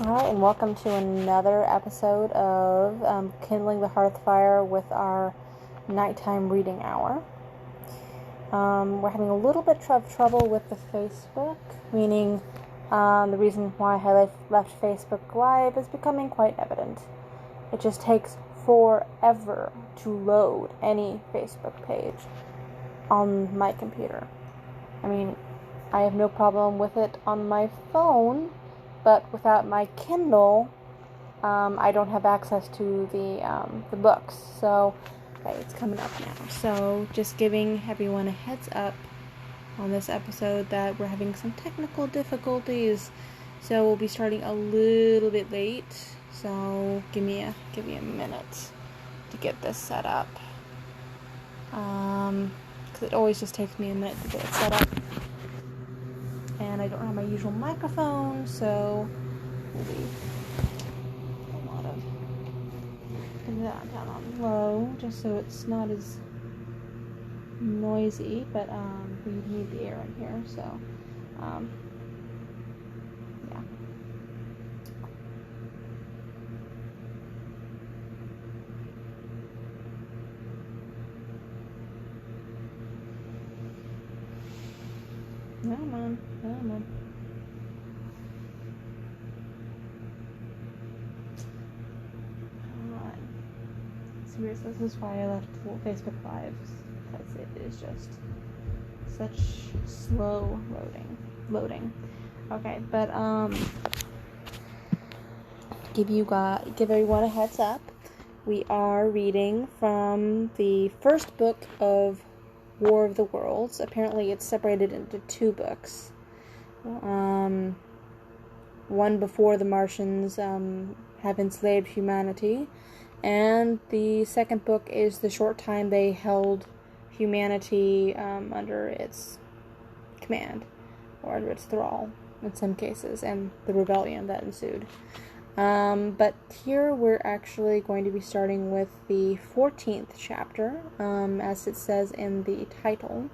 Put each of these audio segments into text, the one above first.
Alright, and welcome to another episode of Kindling the Hearth Fire with our nighttime reading hour. We're having a little bit of trouble with the Facebook, meaning the reason why I left Facebook Live is becoming quite evident. It just takes forever to load any Facebook page on my computer. I mean, I have no problem with it on my phone, but without my Kindle, I don't have access to the books. So, okay, it's coming up now. So, just giving everyone a heads up on this episode that we're having some technical difficulties. So we'll be starting a little bit late. So give me a minute to get this set up. Because it always just takes me a minute to get it set up. And I don't have my usual microphone, so we'll be a lot of that down on low, just so it's not as noisy, but we need the air in here, so yeah. Come on. Seriously, this is why I left Facebook Live, because it is just such slow loading. Okay, but give everyone a heads up. We are reading from the first book of War of the Worlds. Apparently, it's separated into two books. One before the Martians have enslaved humanity, and the second book is the short time they held humanity under its command, or under its thrall in some cases, and the rebellion that ensued. But here we're actually going to be starting with the 14th chapter, as it says in the title,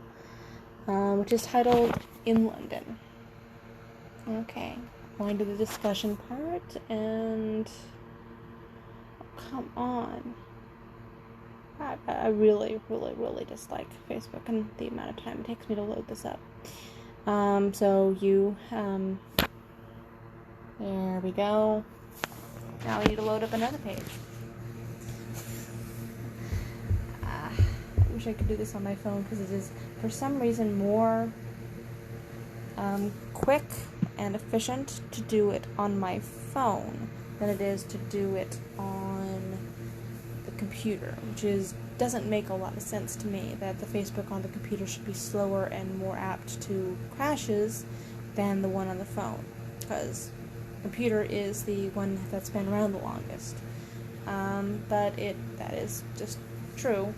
which is titled In London. Okay, going to the discussion part, and come on. I really dislike Facebook and the amount of time it takes me to load this up. There we go. Now we need to load up another page. I wish I could do this on my phone, because it is, for some reason, more quick and efficient to do it on my phone than it is to do it on the computer, which doesn't make a lot of sense to me, that the Facebook on the computer should be slower and more apt to crashes than the one on the phone, because the computer is the one that's been around the longest. But that is just true.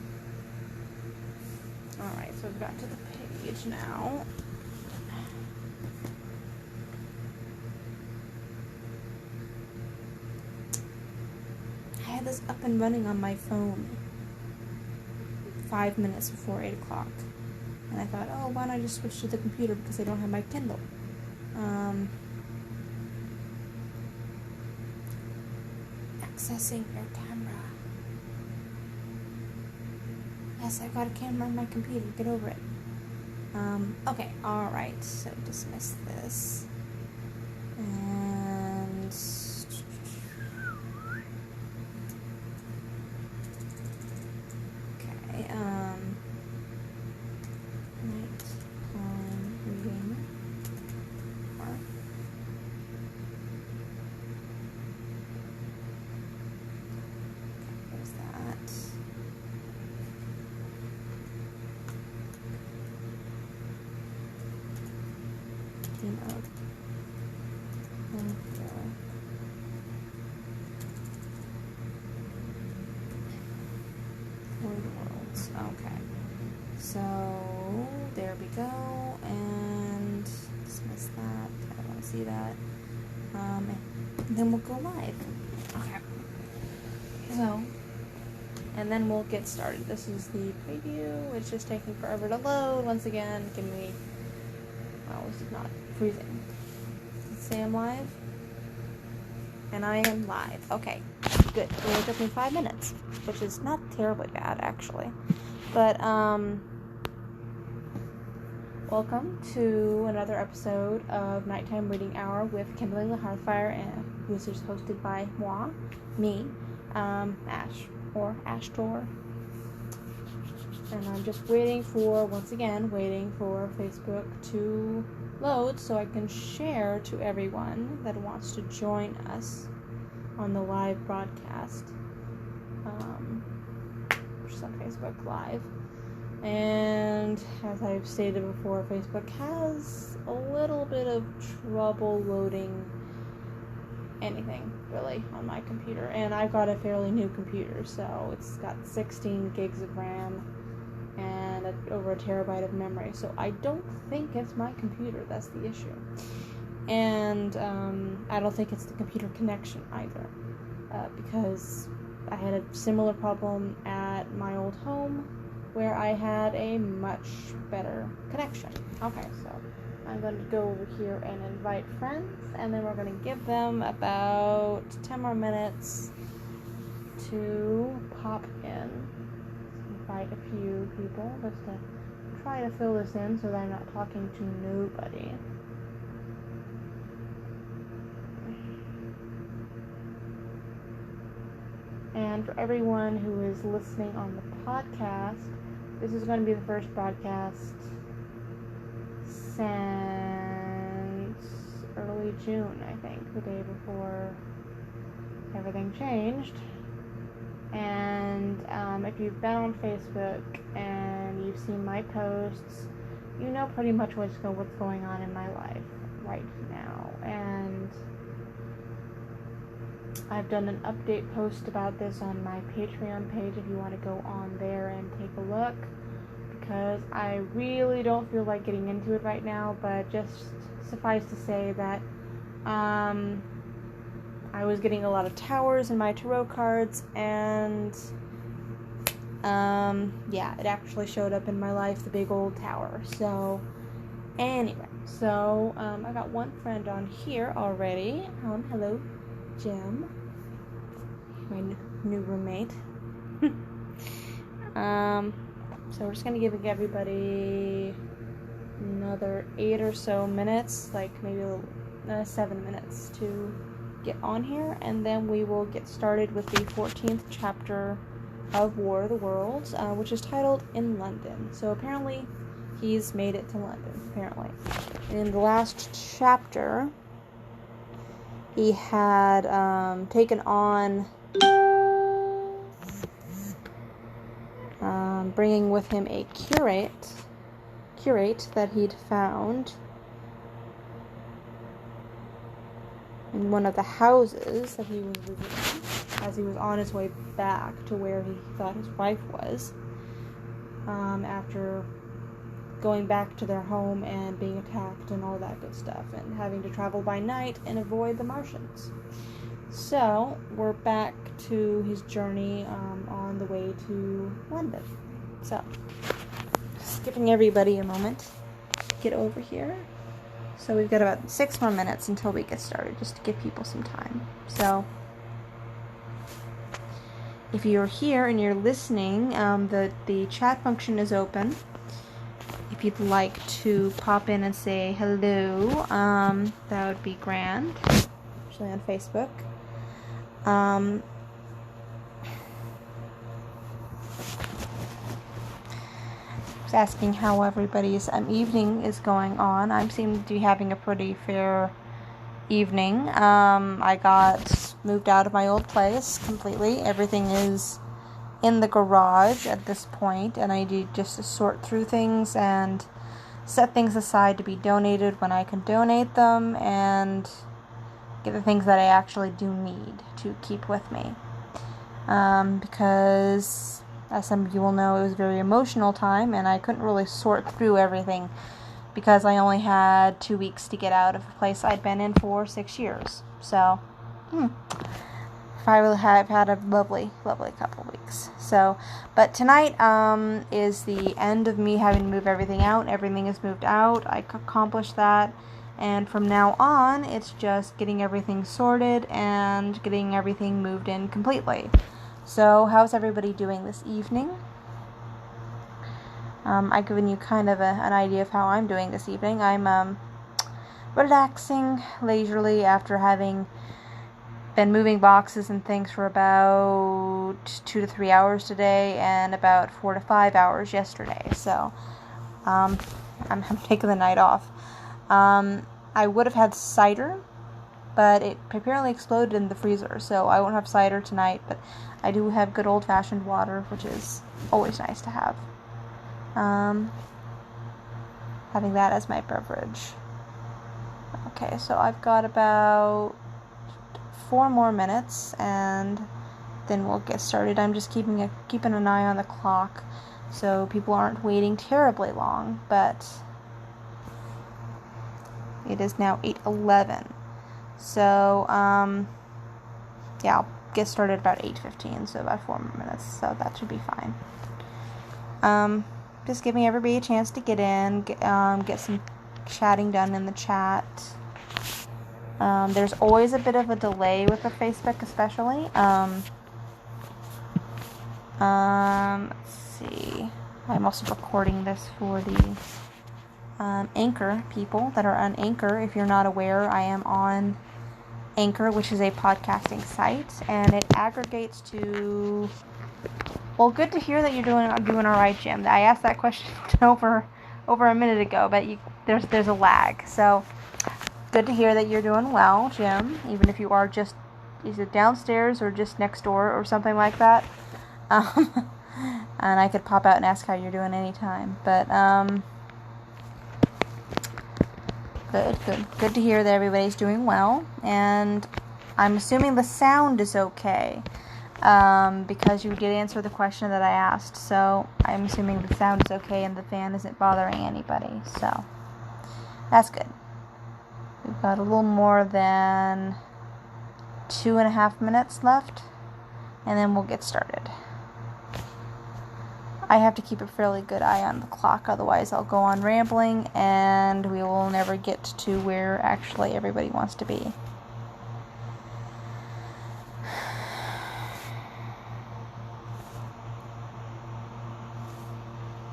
Alright, so we've got to the page now. I had this up and running on my phone 5 minutes before 8 o'clock. And I thought, why don't I just switch to the computer, because I don't have my Kindle. Accessing your camera. Yes, I've got a camera on my computer. Get over it. Okay, alright. So dismiss this. And nighttime reading. There's that. Okay, so there we go, and dismiss that. I don't want to see that. And then we'll go live. Okay. So, and then we'll get started. This is the preview. It's just taking forever to load. Once again, give me. Well, this is not freezing. Does it say I'm live? And I am live. Okay, good. It only took me 5 minutes, which is not terribly bad, actually. But, welcome to another episode of Nighttime Reading Hour with Kindling the Hearthfire, and this is hosted by me, Ash, or Ashtor. And I'm just waiting for Facebook to load so I can share to everyone that wants to join us on the live broadcast, which is on Facebook Live. And as I've stated before, Facebook has a little bit of trouble loading anything, really, on my computer. And I've got a fairly new computer, so it's got 16 gigs of RAM and over a terabyte of memory, so I don't think it's my computer that's the issue. And I don't think it's the computer connection either, because I had a similar problem at my old home where I had a much better connection. Okay, so I'm going to go over here and invite friends, and then we're going to give them about 10 more minutes to pop in. Invite a few people just to try to fill this in so that I'm not talking to nobody. And for everyone who is listening on the podcast, this is going to be the first broadcast since early June, I think, the day before everything changed. And if you've been on Facebook and you've seen my posts, you know pretty much what's going on in my life right now. And I've done an update post about this on my Patreon page if you want to go on there and take a look, because I really don't feel like getting into it right now, but just suffice to say that I was getting a lot of towers in my tarot cards, and it actually showed up in my life, the big old tower. So anyway, I got one friend on here already. Hello, Jim, my new roommate. So we're just gonna give everybody another 8 or so minutes, like maybe 7 minutes to get on here, and then we will get started with the 14th chapter of War of the Worlds, which is titled In London. So apparently he's made it to London, apparently. And in the last chapter, he had taken on bringing with him a curate that he'd found in one of the houses that he was visiting as he was on his way back to where he thought his wife was, after going back to their home and being attacked and all that good stuff, and having to travel by night and avoid the Martians. So we're back to his journey on the way to London. So, just giving everybody a moment to get over here. So we've got about 6 more minutes until we get started, just to give people some time. So, if you're here and you're listening, the chat function is open. If you'd like to pop in and say hello, that would be grand, especially on Facebook. Just asking how everybody's evening is going on. I seem to be having a pretty fair evening. I got moved out of my old place completely. Everything is in the garage at this point, and I need just to sort through things and set things aside to be donated when I can donate them, and get the things that I actually do need to keep with me. Because, as some of you will know, it was a very emotional time, and I couldn't really sort through everything because I only had 2 weeks to get out of a place I'd been in for 6 years. So, I will have had a lovely, lovely couple of weeks. So, but tonight is the end of me having to move everything out. Everything is moved out. I accomplished that, And from now on, it's just getting everything sorted and getting everything moved in completely. So, how's everybody doing this evening? I've given you kind of an idea of how I'm doing this evening. I'm relaxing leisurely after having been moving boxes and things for about 2 to 3 hours today and about 4 to 5 hours yesterday. So, I'm taking the night off. I would have had cider, but it apparently exploded in the freezer, so I won't have cider tonight, but I do have good old-fashioned water, which is always nice to have. Having that as my beverage. Okay, so I've got about 4 more minutes, and then we'll get started. I'm just keeping an eye on the clock, so people aren't waiting terribly long, but it is now 8:11. So, yeah, I'll get started about 8:15, so about 4 more minutes, so that should be fine. Just giving everybody a chance to get in, get some chatting done in the chat. There's always a bit of a delay with the Facebook, especially. Let's see. I'm also recording this for the Anchor people that are on Anchor. If you're not aware, I am on Anchor, which is a podcasting site, and it aggregates to... Well, good to hear that you're doing all right, Jim. I asked that question over a minute ago, but there's a lag. So, good to hear that you're doing well, Jim, even if you are just either downstairs or just next door or something like that. And I could pop out and ask how you're doing anytime. But, Good to hear that everybody's doing well. And I'm assuming the sound is okay. Because you did answer the question that I asked. So, I'm assuming the sound is okay and the fan isn't bothering anybody. So, that's good. We've got a little more than 2.5 minutes left, and then we'll get started. I have to keep a fairly good eye on the clock, otherwise I'll go on rambling, and we will never get to where actually everybody wants to be.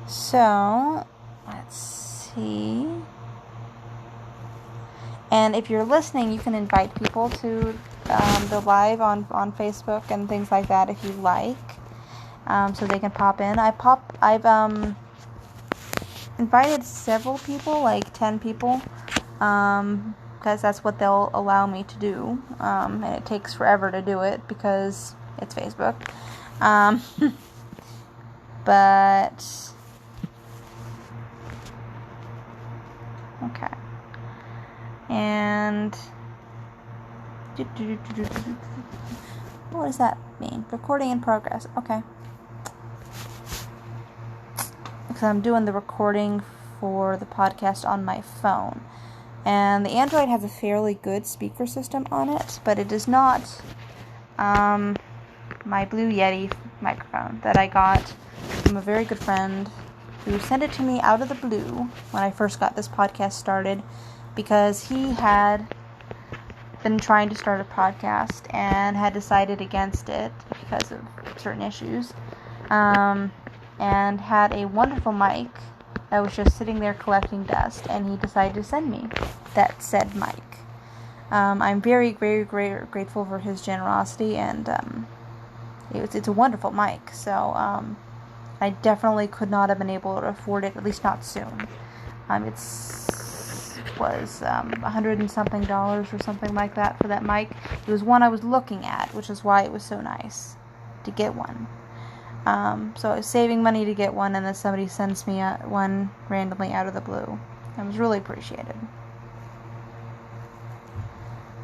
So, let's see. And if you're listening, you can invite people to the live on Facebook and things like that if you like, so they can pop in. I've invited several people, like 10 people, because that's what they'll allow me to do, and it takes forever to do it because it's Facebook. But okay. And what does that mean? Recording in progress. Okay. Because I'm doing the recording for the podcast on my phone. And the Android has a fairly good speaker system on it, but it is not my Blue Yeti microphone that I got from a very good friend who sent it to me out of the blue when I first got this podcast started, because he had been trying to start a podcast and had decided against it because of certain issues, and had a wonderful mic that was just sitting there collecting dust, and he decided to send me that said mic. I'm very, very, very grateful for his generosity, and it's a wonderful mic, so I definitely could not have been able to afford it, at least not soon. Was $100 and something or something like that for that mic. It was one I was looking at, which is why it was so nice to get one. So I was saving money to get one, and then somebody sends me one randomly out of the blue. It was really appreciated.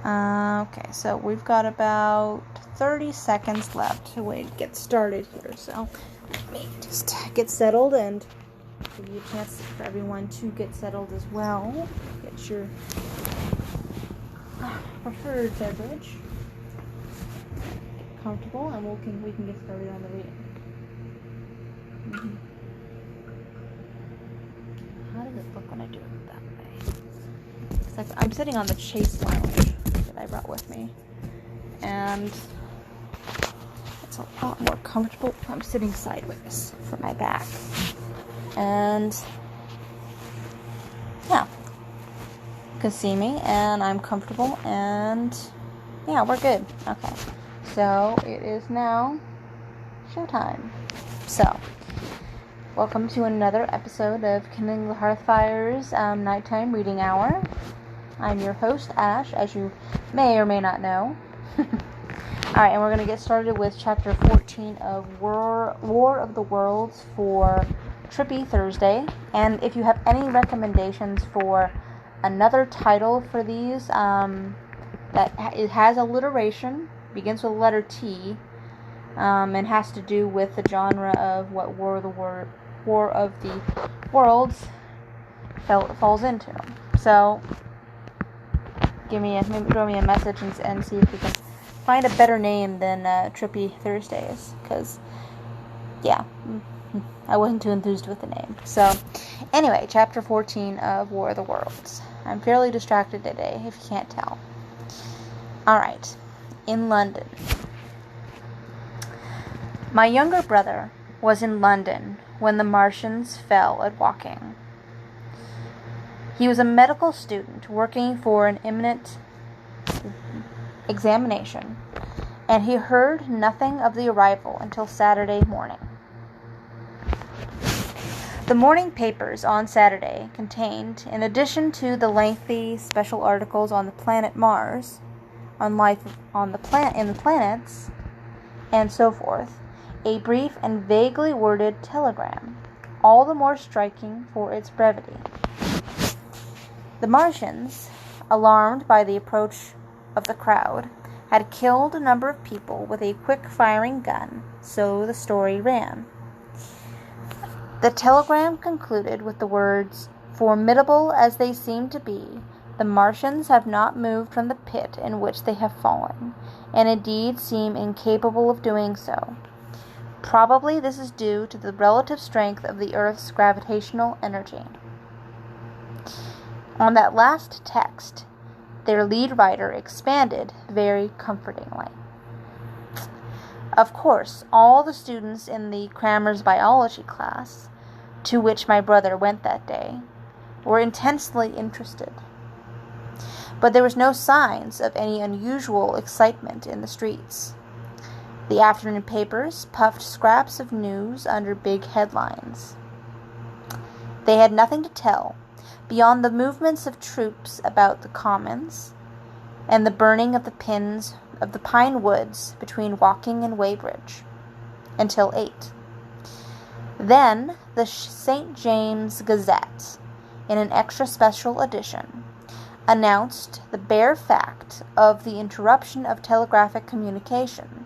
Okay, so we've got about 30 seconds left to get started here. So let me just get settled and give you a chance for everyone to get settled as well. Get your preferred beverage. Get comfortable, and we can get started on the reading. How does it look when I do it that way? I'm sitting on the Chase Lounge that I brought with me, and it's a lot more comfortable if I'm sitting sideways for my back. And yeah, you can see me, and I'm comfortable, and yeah, we're good. Okay, so it is now showtime. So, welcome to another episode of Kindling the Hearthfire's Nighttime Reading Hour. I'm your host, Ash, as you may or may not know. Alright, and we're going to get started with Chapter 14 of War of the Worlds for Trippy Thursday. And if you have any recommendations for another title for these that it has alliteration, begins with the letter T, and has to do with the genre of what War of the Worlds falls into. So, maybe throw me a message and see if we can find a better name than Trippy Thursdays, because, yeah, I wasn't too enthused with the name. So, anyway, Chapter 14 of War of the Worlds. I'm fairly distracted today, if you can't tell. Alright, in London. My younger brother was in London when the Martians fell at Woking. He was a medical student working for an imminent examination, and he heard nothing of the arrival until Saturday morning. The morning papers on Saturday contained, in addition to the lengthy special articles on the planet Mars, on life on the in the planets, and so forth, a brief and vaguely worded telegram, all the more striking for its brevity. The Martians, alarmed by the approach of the crowd, had killed a number of people with a quick-firing gun, so the story ran. The telegram concluded with the words, "Formidable as they seem to be, the Martians have not moved from the pit in which they have fallen, and indeed seem incapable of doing so. Probably this is due to the relative strength of the Earth's gravitational energy." On that last text, their lead writer expanded very comfortingly. Of course, all the students in the Crammer's biology class, to which my brother went that day, were intensely interested. But there was no signs of any unusual excitement in the streets. The afternoon papers puffed scraps of news under big headlines. They had nothing to tell beyond the movements of troops about the commons and the burning of the pine woods between Woking and Weybridge, until 8. Then the St. James Gazette, in an extra special edition, announced the bare fact of the interruption of telegraphic communication.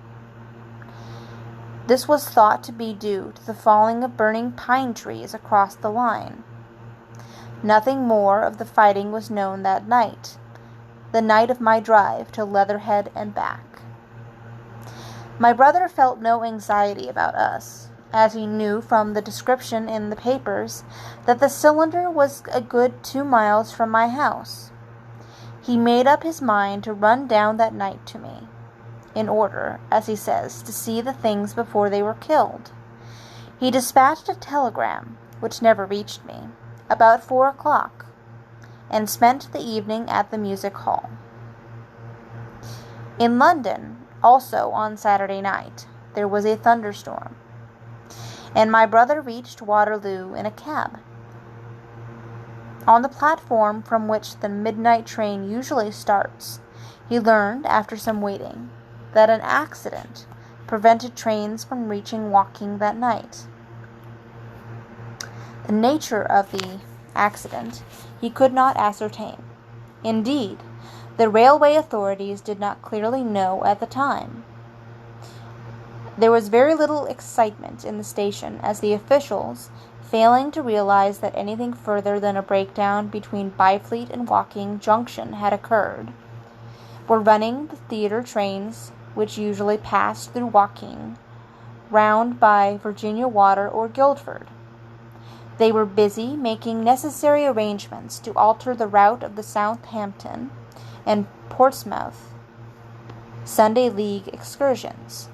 This was thought to be due to the falling of burning pine trees across the line. Nothing more of the fighting was known that night, the night of my drive to Leatherhead and back. My brother felt no anxiety about us, as he knew from the description in the papers that the cylinder was a good 2 miles from my house. He made up his mind to run down that night to me, in order, as he says, to see the things before they were killed. He dispatched a telegram, which never reached me, about 4 o'clock, and spent the evening at the music hall. In London, also on Saturday night, there was a thunderstorm, and my brother reached Waterloo in a cab. On the platform from which the midnight train usually starts, he learned, after some waiting, that an accident prevented trains from reaching Woking that night. The nature of the accident he could not ascertain. Indeed, the railway authorities did not clearly know at the time. There was very little excitement in the station, as the officials, failing to realize that anything further than a breakdown between Byfleet and Woking Junction had occurred, were running the theatre trains which usually passed through Woking round by Virginia Water or Guildford. They were busy making necessary arrangements to alter the route of the Southampton and Portsmouth Sunday League excursions.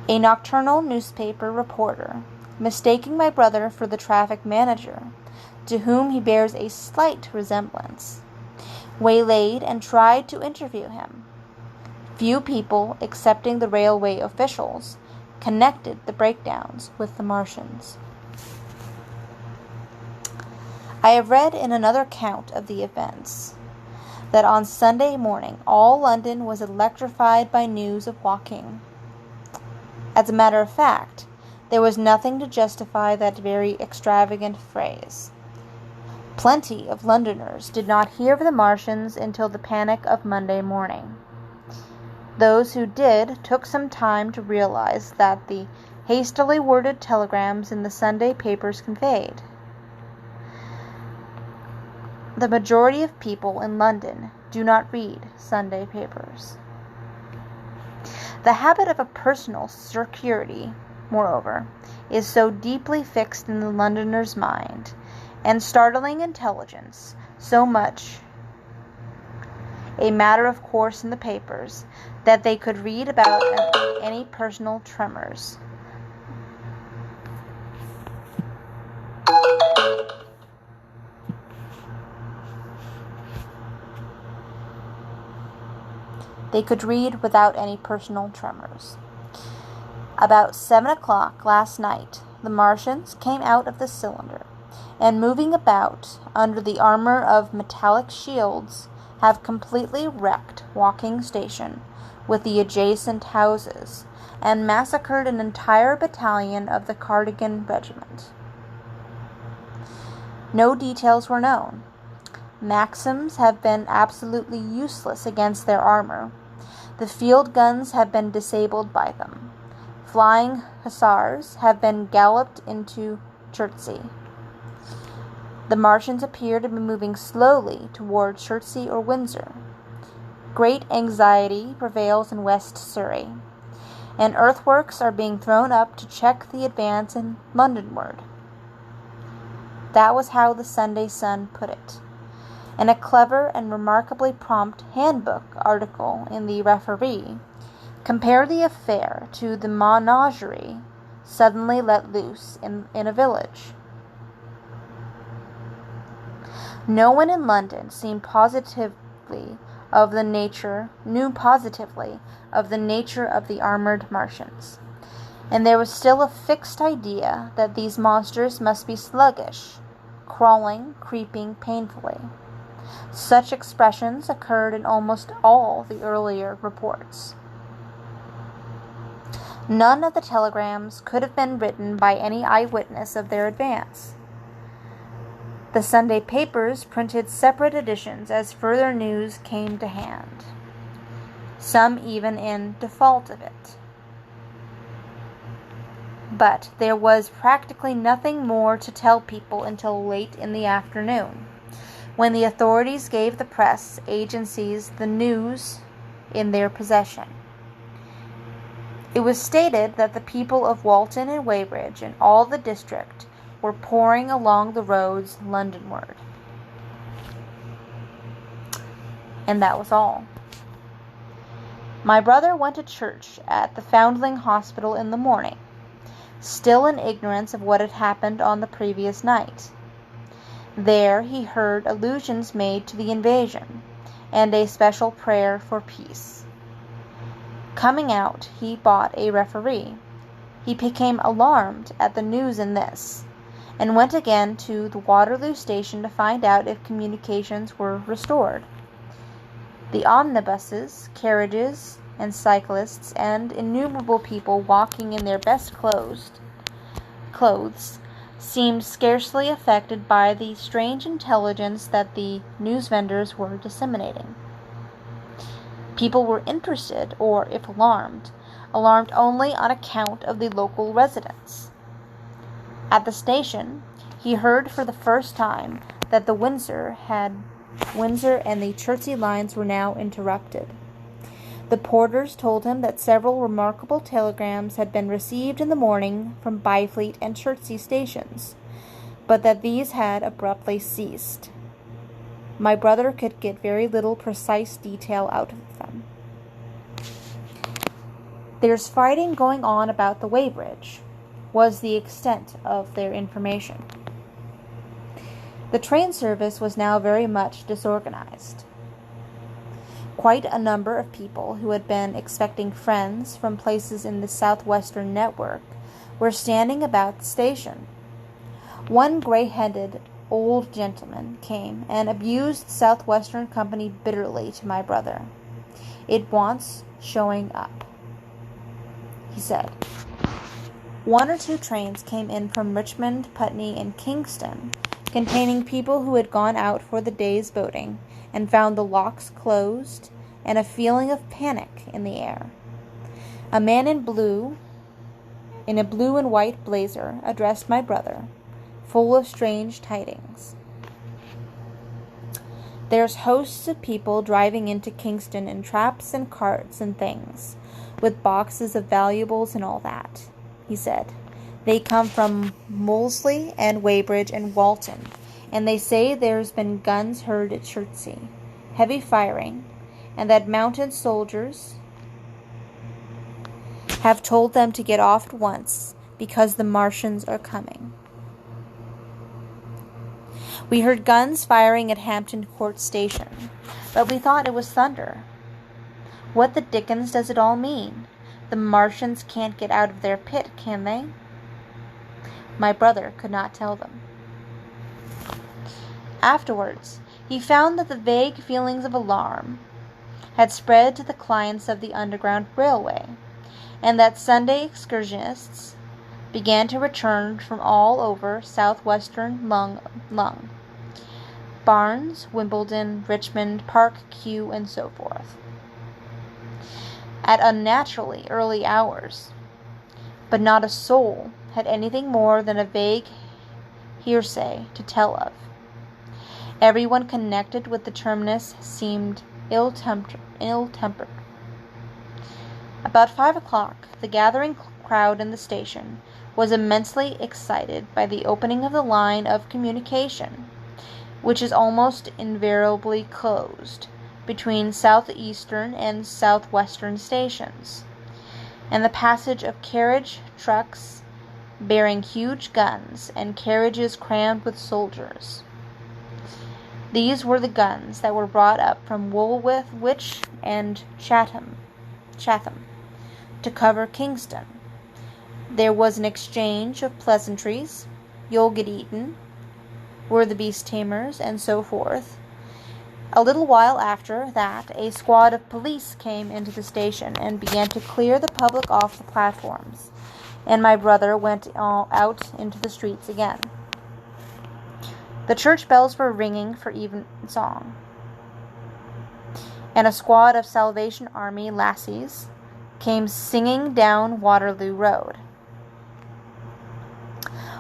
A nocturnal newspaper reporter, mistaking my brother for the traffic manager, to whom he bears a slight resemblance, waylaid and tried to interview him. Few people, excepting the railway officials, connected the breakdowns with the Martians. I have read in another account of the events that on Sunday morning all London was electrified by news of walking. As a matter of fact, there was nothing to justify that very extravagant phrase. Plenty of Londoners did not hear of the Martians until the panic of Monday morning. Those who did took some time to realize that the hastily worded telegrams in the Sunday papers conveyed. The majority of people in London do not read Sunday papers. The habit of a personal security, moreover, is so deeply fixed in the Londoner's mind, and startling intelligence so much a matter of course in the papers, that they could read about any personal tremors. They could read without any personal tremors. About 7 o'clock last night, the Martians came out of the cylinder, and moving about under the armor of metallic shields, have completely wrecked Woking Station with the adjacent houses, and massacred an entire battalion of the Cardigan Regiment. No details were known. Maxims have been absolutely useless against their armor. The field guns have been disabled by them. Flying hussars have been galloped into Chertsey. The Martians appear to be moving slowly toward Chertsey or Windsor. Great anxiety prevails in West Surrey, and earthworks are being thrown up to check the advance in Londonward. That was how the Sunday Sun put it. In a clever and remarkably prompt handbook article in the Referee, compare the affair to the menagerie suddenly let loose in a village. No one in London knew positively of the nature of the armored Martians, and there was still a fixed idea that these monsters must be sluggish, crawling, creeping painfully. Such expressions occurred in almost all the earlier reports. None of the telegrams could have been written by any eyewitness of their advance. The Sunday papers printed separate editions as further news came to hand, some even in default of it. But there was practically nothing more to tell people until late in the afternoon, when the authorities gave the press agencies the news in their possession. It was stated that the people of Walton and Weybridge and all the district were pouring along the roads Londonward. And that was all. My brother went to church at the Foundling Hospital in the morning, still in ignorance of what had happened on the previous night. There he heard allusions made to the invasion, and a special prayer for peace. Coming out, he bought a Referee. He became alarmed at the news in this, and went again to the Waterloo station to find out if communications were restored. The omnibuses, carriages, and cyclists, and innumerable people walking in their best clothes, seemed scarcely affected by the strange intelligence that the newsvendors were disseminating. People were interested, or, if alarmed only on account of the local residents. At the station, he heard for the first time that the Windsor and the Chertsey lines were now interrupted. The porters told him that several remarkable telegrams had been received in the morning from Byfleet and Chertsey stations, but that these had abruptly ceased. My brother could get very little precise detail out of them. "There's fighting going on about the weighbridge," was the extent of their information. The train service was now very much disorganized. Quite a number of people who had been expecting friends from places in the southwestern network were standing about the station. One gray-headed old gentleman came and abused Southwestern Company bitterly to my brother. "It wants showing up," he said. One or two trains came in from Richmond, Putney, and Kingston, containing people who had gone out for the day's boating and found the locks closed and a feeling of panic in the air. A man in a blue and white blazer addressed my brother, full of strange tidings. "There's hosts of people driving into Kingston in traps and carts and things, with boxes of valuables and all that," he said. "They come from Molesey and Weybridge and Walton, and they say there's been guns heard at Chertsey, heavy firing, and that mounted soldiers have told them to get off at once because the Martians are coming. We heard guns firing at Hampton Court Station, but we thought it was thunder. What the dickens does it all mean? The Martians can't get out of their pit, can they?" My brother could not tell them. Afterwards, he found that the vague feelings of alarm had spread to the clients of the Underground Railway, and that Sunday excursionists began to return from all over southwestern Lung, Barnes, Wimbledon, Richmond, Park, Kew, and so forth, at unnaturally early hours, but not a soul had anything more than a vague hearsay to tell of. Everyone connected with the terminus seemed ill-tempered. About 5 o'clock, the gathering crowd in the station was immensely excited by the opening of the line of communication, which is almost invariably closed between southeastern and southwestern stations, and the passage of carriage trucks bearing huge guns and carriages crammed with soldiers. These were the guns that were brought up from Woolwich and Chatham to cover Kingston. There was an exchange of pleasantries, "You'll get eaten," "We're the beast tamers," and so forth. A little while after that, a squad of police came into the station and began to clear the public off the platforms, and my brother went out into the streets again. The church bells were ringing for evensong, and a squad of Salvation Army lassies came singing down Waterloo Road.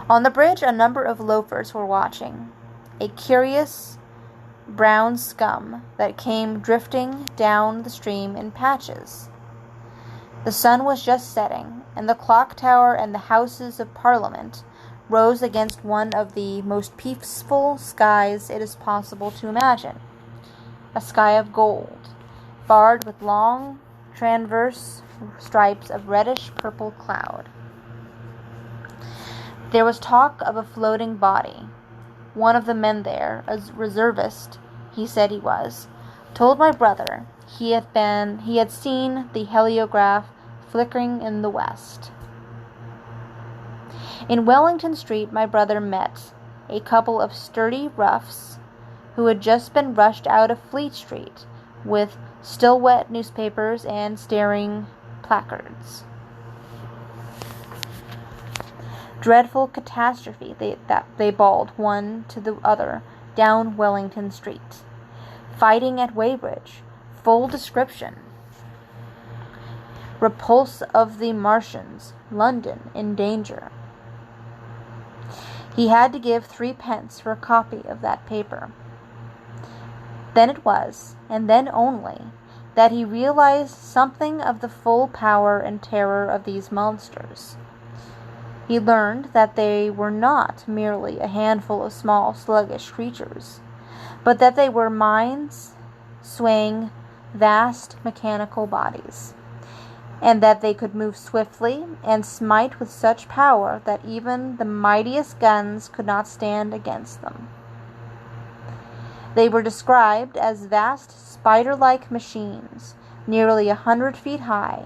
On the bridge, a number of loafers were watching, a curious brown scum that came drifting down the stream in patches. The sun was just setting, and the clock tower and the Houses of Parliament rose against one of the most peaceful skies it is possible to imagine, a sky of gold, barred with long transverse stripes of reddish-purple cloud. There was talk of a floating body. One of the men there, a reservist he said he was, told my brother he had seen the heliograph flickering in the west. In Wellington Street, my brother met a couple of sturdy roughs who had just been rushed out of Fleet Street with still-wet newspapers and staring placards. "Dreadful catastrophe," they bawled one to the other down Wellington Street. "Fighting at Weybridge. Full description. Repulse of the Martians. London in danger." He had to give 3d for a copy of that paper. Then it was, and then only, that he realized something of the full power and terror of these monsters. He learned that they were not merely a handful of small, sluggish creatures, but that they were minds swaying vast mechanical bodies, and that they could move swiftly and smite with such power that even the mightiest guns could not stand against them. They were described as vast spider-like machines, nearly 100 feet high,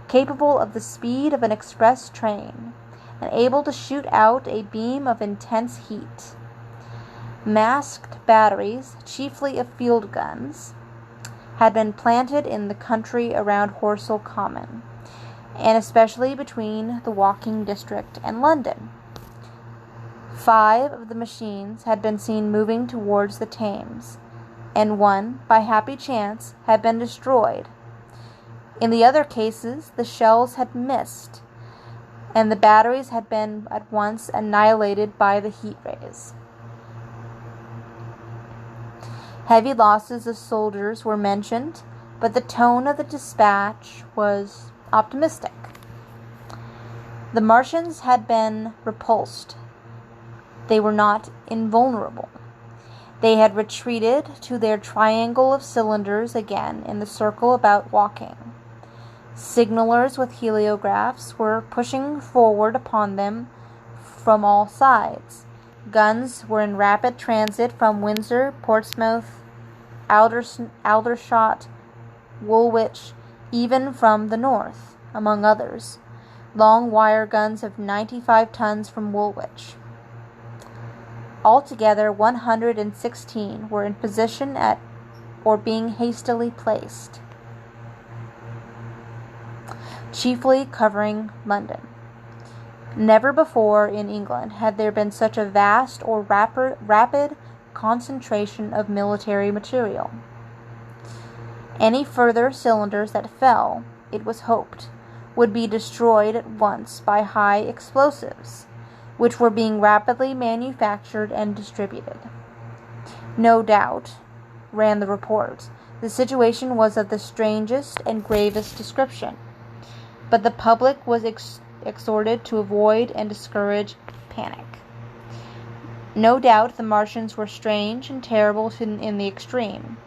capable of the speed of an express train, and able to shoot out a beam of intense heat. Masked batteries, chiefly of field guns, had been planted in the country around Horsell Common, and especially between the Woking district and London. 5 of the machines had been seen moving towards the Thames, and one, by happy chance, had been destroyed. In the other cases, the shells had missed, and the batteries had been at once annihilated by the heat rays. Heavy losses of soldiers were mentioned, but the tone of the dispatch was optimistic. The Martians had been repulsed. They were not invulnerable. They had retreated to their triangle of cylinders again in the circle about Woking. Signalers with heliographs were pushing forward upon them from all sides. Guns were in rapid transit from Windsor, Portsmouth, Aldershot, Woolwich, even from the north, among others. Long wire guns of 95 tons from Woolwich. Altogether, 116 were in position at or being hastily placed, chiefly covering London. Never before in England had there been such a vast or rapid concentration of military material. Any further cylinders that fell, it was hoped, would be destroyed at once by high explosives, which were being rapidly manufactured and distributed. No doubt, ran the report, the situation was of the strangest and gravest description, but the public was exhorted to avoid and discourage panic. No doubt the Martians were strange and terrible in the extreme,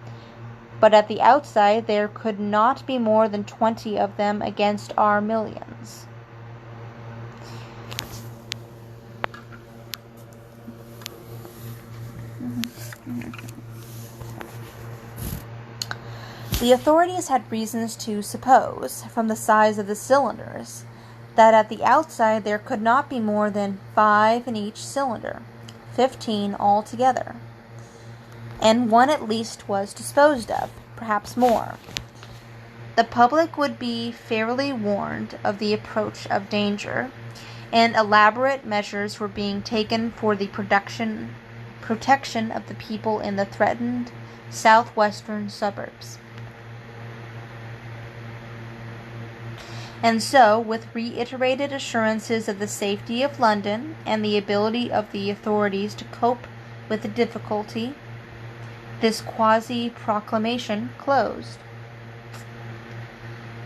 but at the outside there could not be more than 20 of them against our millions. The authorities had reasons to suppose, from the size of the cylinders, that at the outside there could not be more than 5 in each cylinder, 15 altogether, and one at least was disposed of, perhaps more. The public would be fairly warned of the approach of danger, and elaborate measures were being taken for the protection of the people in the threatened southwestern suburbs. And so, with reiterated assurances of the safety of London and the ability of the authorities to cope with the difficulty, this quasi-proclamation closed.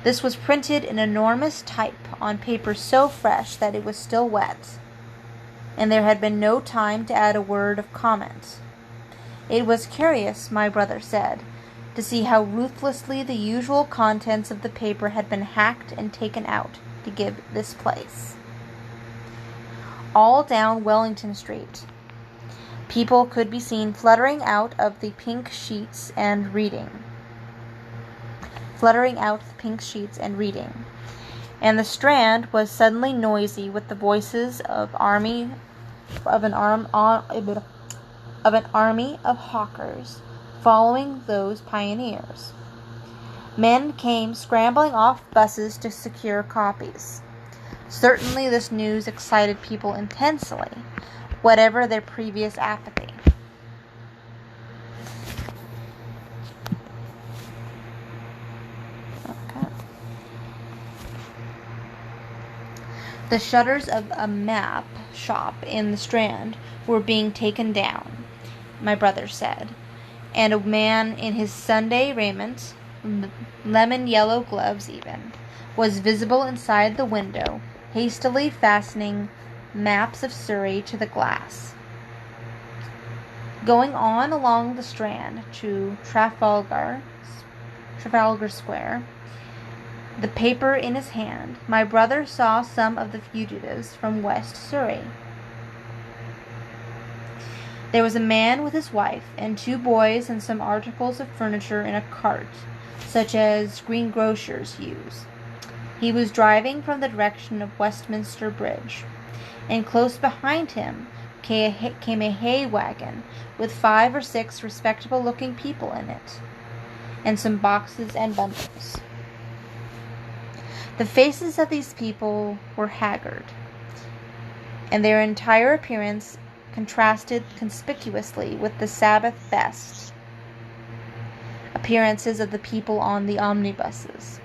This was printed in enormous type on paper so fresh that it was still wet, and there had been no time to add a word of comment. It was curious, my brother said, to see how ruthlessly the usual contents of the paper had been hacked and taken out to give this place. All down Wellington Street, people could be seen fluttering out of the pink sheets and reading. And the Strand was suddenly noisy with the voices of an army of hawkers following those pioneers. Men came scrambling off buses to secure copies. Certainly this news excited people intensely, whatever their previous apathy. The shutters of a map shop in the Strand were being taken down, my brother said, and a man in his Sunday raiment, lemon-yellow gloves even, was visible inside the window, hastily fastening maps of Surrey to the glass. Going on along the Strand to Trafalgar Square, the paper in his hand, my brother saw some of the fugitives from West Surrey. There was a man with his wife and 2 boys and some articles of furniture in a cart, such as greengrocers use. He was driving from the direction of Westminster Bridge, and close behind him came a hay wagon with 5 or 6 respectable-looking people in it, and some boxes and bundles. The faces of these people were haggard, and their entire appearance contrasted conspicuously with the Sabbath best appearances of the people on the omnibuses.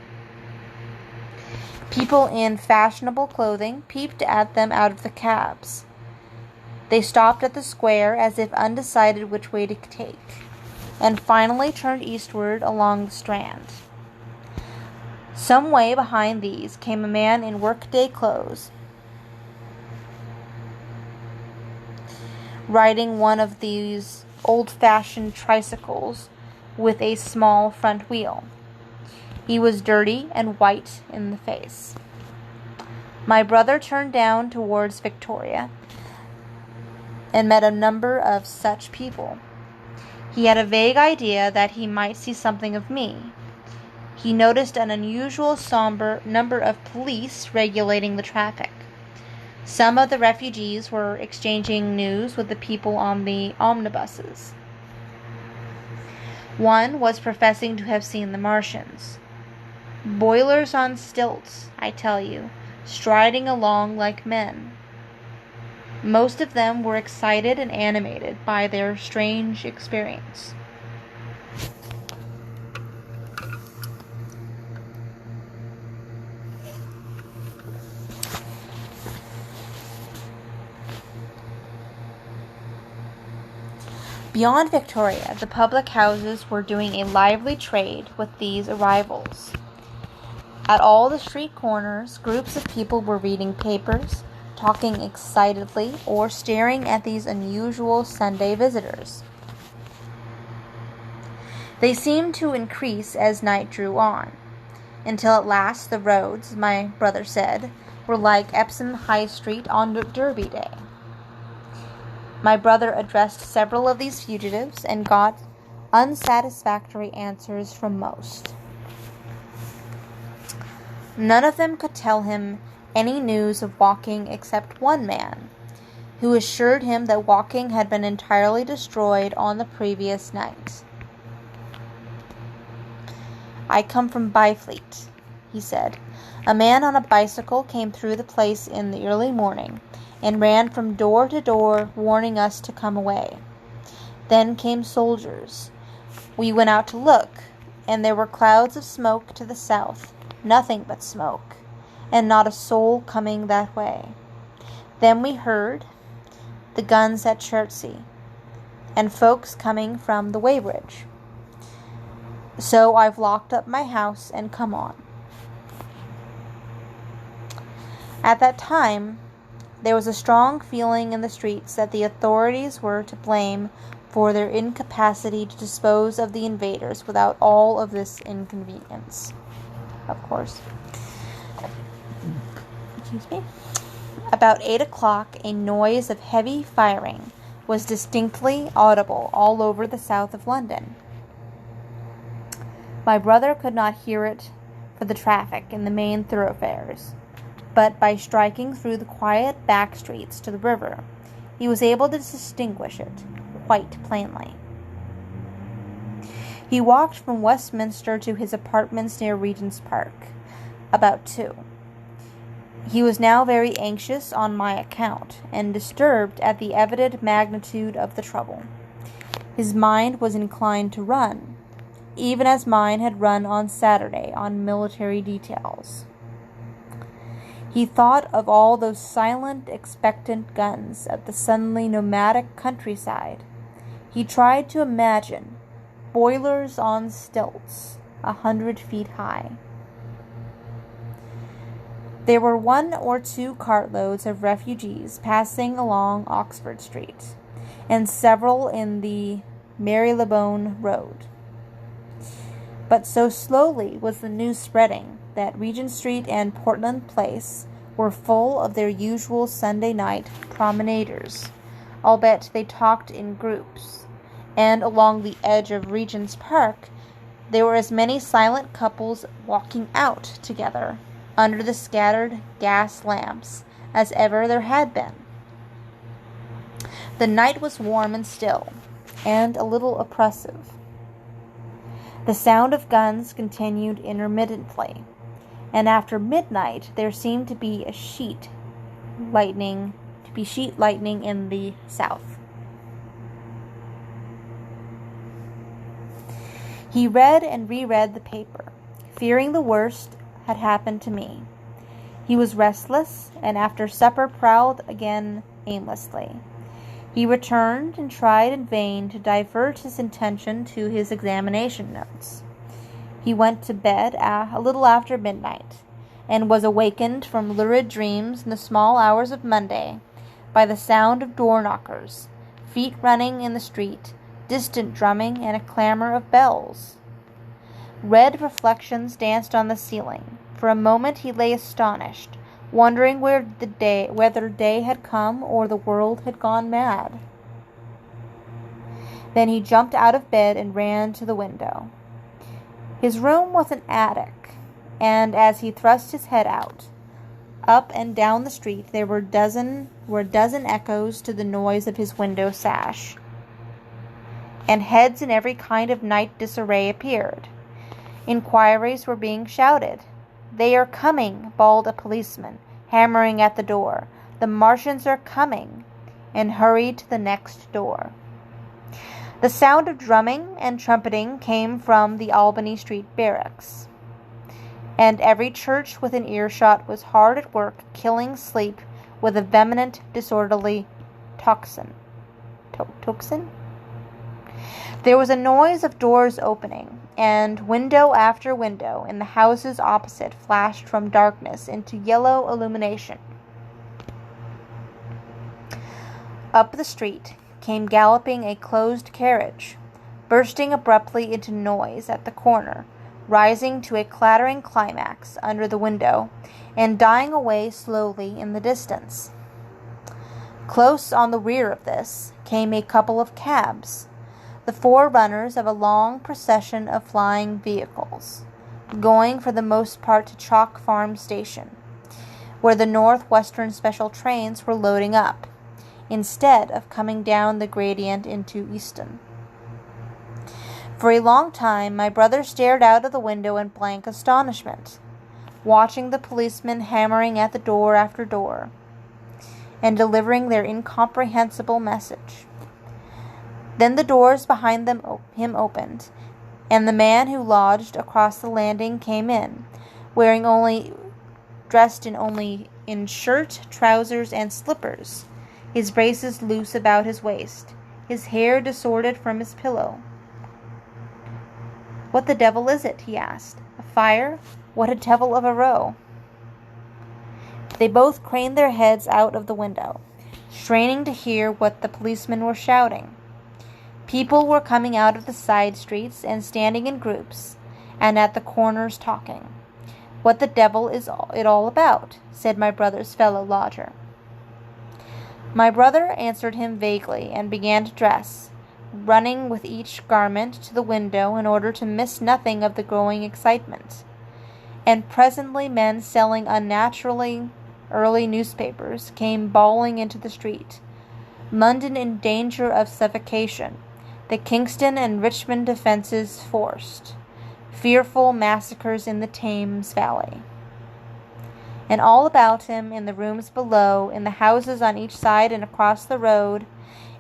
People in fashionable clothing peeped at them out of the cabs. They stopped at the square as if undecided which way to take, and finally turned eastward along the Strand. Some way behind these came a man in workday clothes, riding one of these old-fashioned tricycles with a small front wheel. He was dirty and white in the face. My brother turned down towards Victoria and met a number of such people. He had a vague idea that he might see something of me. He noticed an unusual somber number of police regulating the traffic. Some of the refugees were exchanging news with the people on the omnibuses. One was professing to have seen the Martians. Boilers on stilts, I tell you, striding along like men. Most of them were excited and animated by their strange experience. Beyond Victoria, the public houses were doing a lively trade with these arrivals. At all the street corners, groups of people were reading papers, talking excitedly, or staring at these unusual Sunday visitors. They seemed to increase as night drew on, until at last the roads, my brother said, were like Epsom High Street on Derby Day. My brother addressed several of these fugitives and got unsatisfactory answers from most. None of them could tell him any news of Woking except one man, who assured him that Woking had been entirely destroyed on the previous night. "I come from Byfleet," he said. "A man on a bicycle came through the place in the early morning, and ran from door to door, warning us to come away. Then came soldiers. We went out to look, and there were clouds of smoke to the south, nothing but smoke, and not a soul coming that way. Then we heard the guns at Chertsey, and folks coming from the Weybridge. So I've locked up my house and come on." At that time, there was a strong feeling in the streets that the authorities were to blame for their incapacity to dispose of the invaders without all of this inconvenience. Of course. Excuse me. About 8 o'clock, a noise of heavy firing was distinctly audible all over the south of London. My brother could not hear it for the traffic in the main thoroughfares, but by striking through the quiet back streets to the river, he was able to distinguish it quite plainly. He walked from Westminster to his apartments near Regent's Park, about 2. He was now very anxious on my account, and disturbed at the evident magnitude of the trouble. His mind was inclined to run, even as mine had run on Saturday on military details. He thought of all those silent, expectant guns at the suddenly nomadic countryside. He tried to imagine boilers on stilts 100 feet high. There were 1 or 2 cartloads of refugees passing along Oxford Street, and several in the Marylebone Road. But so slowly was the news spreading that Regent Street and Portland Place were full of their usual Sunday night promenaders, albeit they talked in groups, and along the edge of Regent's Park there were as many silent couples walking out together under the scattered gas lamps as ever there had been. The night was warm and still, and a little oppressive. The sound of guns continued intermittently, and after midnight there seemed to be sheet lightning in the south. He read and reread the paper, fearing the worst had happened to me. He was restless, and after supper prowled again aimlessly. He returned and tried in vain to divert his attention to his examination notes. He went to bed a little after midnight, and was awakened from lurid dreams in the small hours of Monday by the sound of door-knockers, feet running in the street, distant drumming, and a clamor of bells. Red reflections danced on the ceiling. For a moment he lay astonished, wondering whether day had come or the world had gone mad. Then he jumped out of bed and ran to the window. His room was an attic, and as he thrust his head out, up and down the street there were a dozen echoes to the noise of his window sash, and heads in every kind of night disarray appeared. Inquiries were being shouted. "They are coming," bawled a policeman, hammering at the door. "The Martians are coming," and hurried to the next door. The sound of drumming and trumpeting came from the Albany Street barracks, and every church within earshot was hard at work killing sleep with a vehement, disorderly tocsin. There was a noise of doors opening, and window after window in the houses opposite flashed from darkness into yellow illumination. Up the street came galloping a closed carriage, bursting abruptly into noise at the corner, rising to a clattering climax under the window, and dying away slowly in the distance. Close on the rear of this came a couple of cabs, the forerunners of a long procession of flying vehicles, going for the most part to Chalk Farm Station, where the Northwestern special trains were loading up, instead of coming down the gradient into Easton. For a long time my brother stared out of the window in blank astonishment, watching the policemen hammering at the door after door, and delivering their incomprehensible message. Then the doors behind him opened, and the man who lodged across the landing came in, dressed only in shirt, trousers, and slippers, his braces loose about his waist, his hair disordered from his pillow. "What the devil is it?" he asked. "A fire? What a devil of a row!" They both craned their heads out of the window, straining to hear what the policemen were shouting. People were coming out of the side streets and standing in groups, and at the corners talking. "What the devil is it all about?" said my brother's fellow lodger. My brother answered him vaguely and began to dress, running with each garment to the window in order to miss nothing of the growing excitement. And presently men selling unnaturally early newspapers came bawling into the street. London in danger of suffocation. The Kingston and Richmond defenses forced. Fearful massacres in the Thames Valley. And all about him, in the rooms below, in the houses on each side and across the road,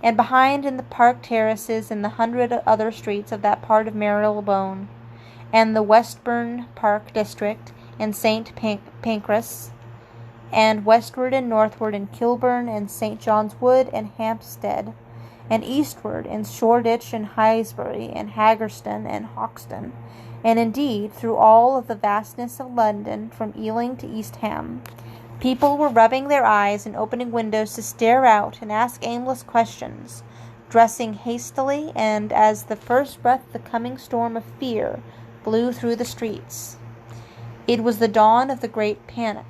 and behind in the park terraces in the 100 other streets of that part of Marylebone, and the Westbourne Park district, and St. Pancras, and westward and northward in Kilburn and St. John's Wood and Hampstead, and eastward in Shoreditch and Highbury and Haggerston and Hoxton, and indeed through all of the vastness of London from Ealing to East Ham. People were rubbing their eyes and opening windows to stare out and ask aimless questions, dressing hastily, and as the first breath the coming storm of fear blew through the streets. It was the dawn of the great panic.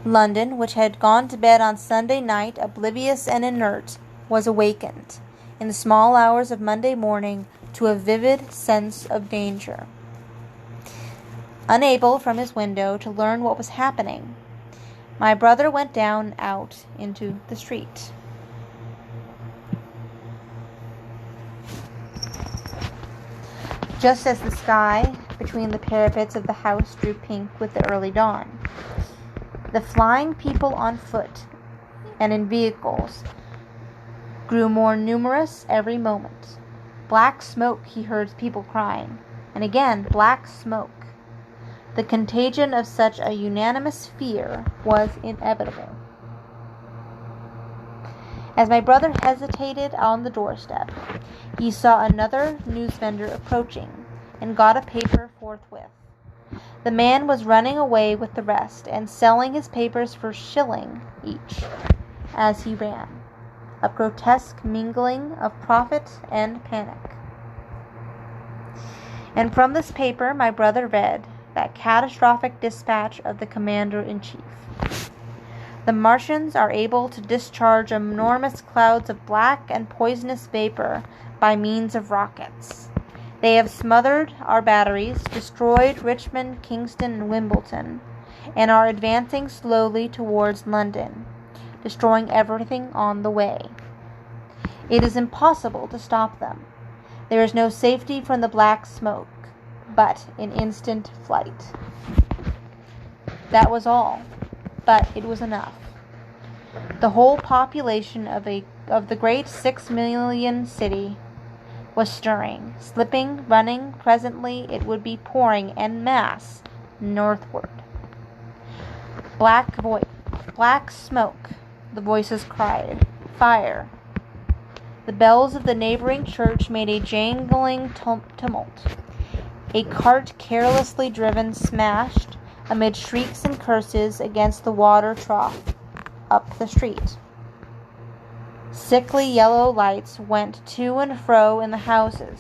London, which had gone to bed on Sunday night oblivious and inert, was awakened, in the small hours of Monday morning, to a vivid sense of danger. Unable, from his window, to learn what was happening, my brother went down out into the street. Just as the sky between the parapets of the house grew pink with the early dawn, the flying people on foot and in vehicles grew more numerous every moment. Black smoke, he heard people crying, and again black smoke. The contagion of such a unanimous fear was inevitable. As my brother hesitated on the doorstep, he saw another newsvendor approaching, and got a paper forthwith. The man was running away with the rest, and selling his papers for a shilling each as he ran, a grotesque mingling of profit and panic. And from this paper my brother read that catastrophic dispatch of the Commander-in-Chief. The Martians are able to discharge enormous clouds of black and poisonous vapor by means of rockets. They have smothered our batteries, destroyed Richmond, Kingston, and Wimbledon, and are advancing slowly towards London, destroying everything on the way. It is impossible to stop them. There is no safety from the black smoke, but in instant flight. That was all, but it was enough. The whole population of the great 6 million city was stirring, slipping, running. Presently it would be pouring en masse northward. Black smoke, the voices cried. Fire. The bells of the neighboring church made a jangling tumult. A cart carelessly driven smashed, amid shrieks and curses, against the water trough up the street. Sickly yellow lights went to and fro in the houses,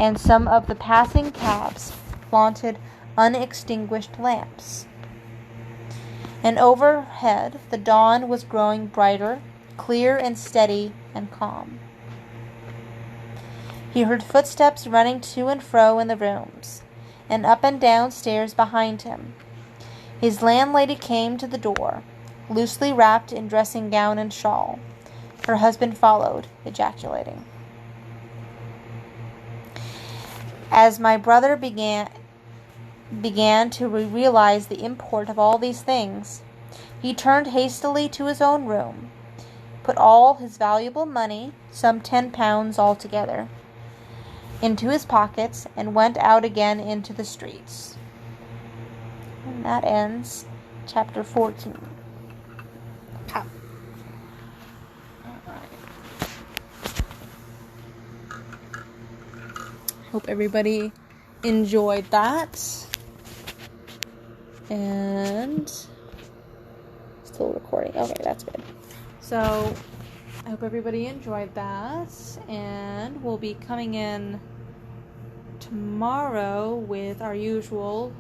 and some of the passing cabs flaunted unextinguished lamps. And overhead the dawn was growing brighter, clear and steady and calm. He heard footsteps running to and fro in the rooms, and up and down stairs behind him. His landlady came to the door, loosely wrapped in dressing gown and shawl. Her husband followed, ejaculating. As my brother began to realize the import of all these things, he turned hastily to his own room, put all his valuable money, some £10 altogether, into his pockets, and went out again into the streets. And that ends chapter 14. Hope everybody enjoyed that. And still recording. Okay, that's good. So I hope everybody enjoyed that, and we'll be coming in tomorrow with our usual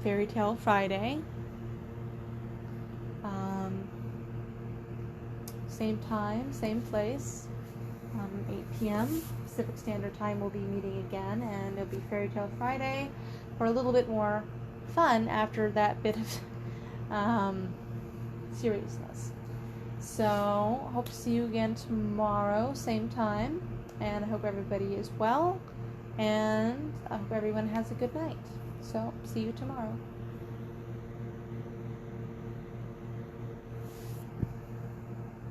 Fairy Tale Friday. Same time, same place. 8 p.m. Pacific Standard Time we'll be meeting again, and it'll be Fairy Tale Friday for a little bit more fun after that bit of seriousness. So, hope to see you again tomorrow, same time, and I hope everybody is well, and I hope everyone has a good night. So, see you tomorrow.